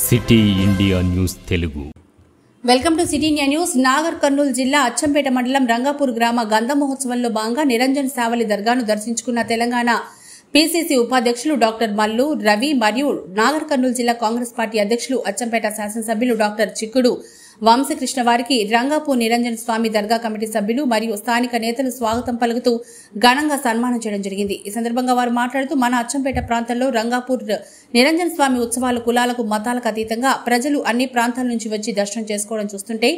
City India news Telugu. Welcome to city India news. Nagar Kurnool జిల్లా అచ్చంపేట మండలం రంగాపూర్ గ్రామ గంధ మహోత్సవంలో భాగంగా నిరంజన్ సావలి దర్గాను దర్శించుకున్న తెలంగాణ పీసీసీ ఉపాధ్యక్షులు డాక్టర్ మల్లు రవి మరియు నాగర్ కర్నూలు జిల్లా కాంగ్రెస్ పార్టీ అధ్యక్షులు అచ్చంపేట శాసనసభ్యులు డాక్టర్ చిక్కుడు వంశకృష్ణ వారికి రంగాపూర్ నిరంజన్ స్వామి దర్గా కమిటీ సభ్యులు మరియు స్థానిక నేతలు స్వాగతం పలుకుతూ ఘనంగా సన్మానం చేయడం జరిగింది. ఈ సందర్భంగా వారు మాట్లాడుతూ మన అచ్చంపేట ప్రాంతంలో రంగాపూర్ నిరంజన్ స్వామి ఉత్సవాలు కులాలకు మతాలకు అతీతంగా ప్రజలు అన్ని ప్రాంతాల నుంచి వచ్చి దర్శనం చేసుకోవడం చూస్తుంటే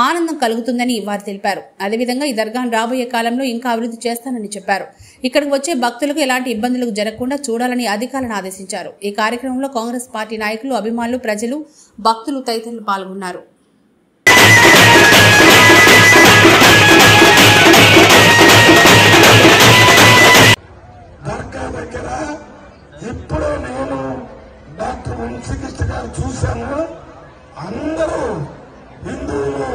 ఆనందం కలుగుతుందని వారు తెలిపారు. అదేవిధంగా ఈ దర్గాను రాబోయే కాలంలో ఇంకా అభివృద్ధి చేస్తానని చెప్పారు. ఇక్కడికి వచ్చే భక్తులకు ఎలాంటి ఇబ్బందులు జరగకుండా చూడాలని అధికారులను ఆదేశించారు. ఈ కార్యక్రమంలో కాంగ్రెస్ పార్టీ నాయకులు, అభిమానులు, ప్రజలు, భక్తులు తదితరులు పాల్గొన్నారు. దర్గా దగ్గర ఇప్పుడు నేను డాక్టర్ వంశకృష్ణ గారు చూశాను. అందరూ హిందువులు,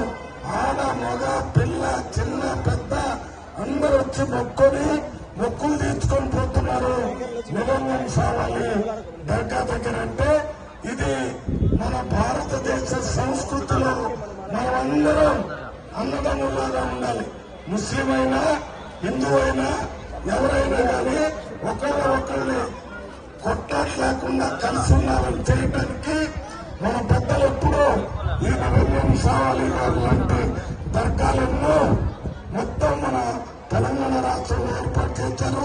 ఆడ, మగ, పిల్ల, చిన్న, పెద్ద అందరూ వచ్చి మొక్కులు తీర్చుకొని పోతున్నారు. నిరంజన్ సావాలి దర్గా దగ్గర అంటే ఇది మన భారతదేశ సంస్కృతిలో మనమందరం అన్నదమ్ములాగా ఉండాలి. ముస్లిం అయినా, హిందూ అయినా, ఎవరైనా కానీ ఒకరిని కొట్లాట లేకుండా కలిసి ఉన్నారని చేయడానికి మన పెద్దలు ఎప్పుడూ ఈ నిరంజన్ సావాలి గారు లాంటి దర్గాలెన్నో మొత్తం మన తెలంగాణ రాష్ట్రంలో ఏర్పాటు చేశారు.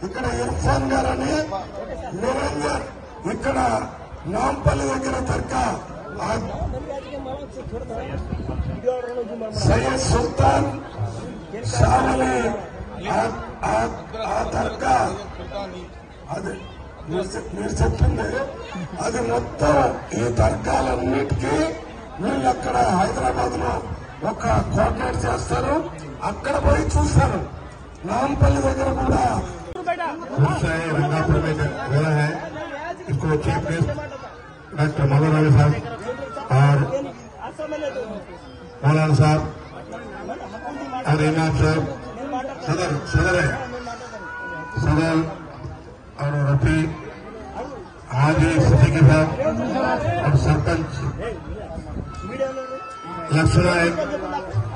ఇక్కడ ఇర్ఫాన్ గారని నిరంజన్, ఇక్కడ నాంపల్లి దగ్గర దర్గా సయ్యద్ సుల్తాన్ సావలి ఆ దర్గా అది మీరు చెప్పింది అది మొత్తం ఈ దర్గాలన్నిటికీ వీళ్ళు అక్కడ హైదరాబాద్ లో ఒక కోఆర్డినేట్ చేస్తారు. అక్కడ పోయి చూస్తారు. నాంపల్లి దగ్గర కూడా రంగాపురం इसको chief guest doctor Mallu Ravi साहब और मौलाना साहब और इमाम साहब, सदर है, सदर और रफी हाजी सिद्दीकी साहब और सरपंच लक्ष्मण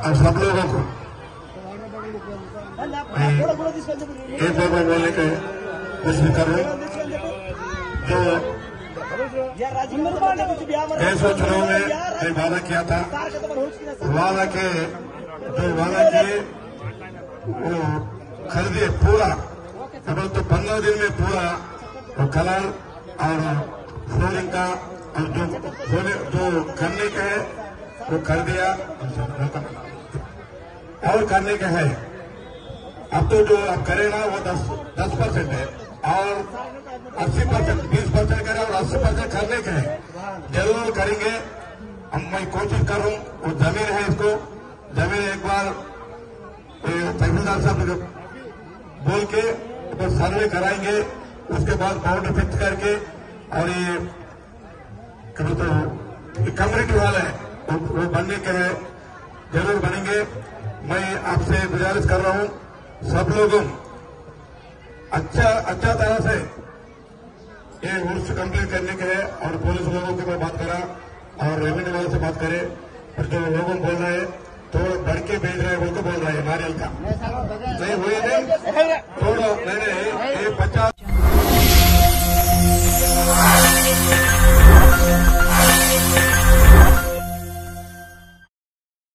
और सब लोगों को एक बार बोलने के कोशिश करूं जो ऐसे चुनाव में एक वादा किया था, वादा के वो खरीदे पूरा अब तो 15 दिन में पूरा वो कलर और फ्लोरिंग का और जो करने का है वो कर दिया और करने का है. अब तो जो आप करें ना वो 10% है और 80%, 20% करें और 80% करने का है. जरूर करेंगे. मैं कोशिश करूं. वो जमीन है, इसको जमीन एक बार तहसीलदार साहब बोल के तो सर्वे कराएंगे. उसके बाद बाउंड्री फिक्स करके और ये कम्युनिटी हॉल है वो बनने के है, जरूर बनेंगे. मैं आपसे गुजारिश कर रहा हूं सब लोगों अच्छा तरह से ये रूल्स कंप्लीट करने के है. और पुलिस लोगों के मैं बात करा और रेवेन्यू वालों से बात करे. और जो लोगों बोल रहे हैं तो बढ़ के भेज रहे हैं वो तो बोल रहे हैं नारियल का नहीं हुए नहीं थोड़ा नहीं 50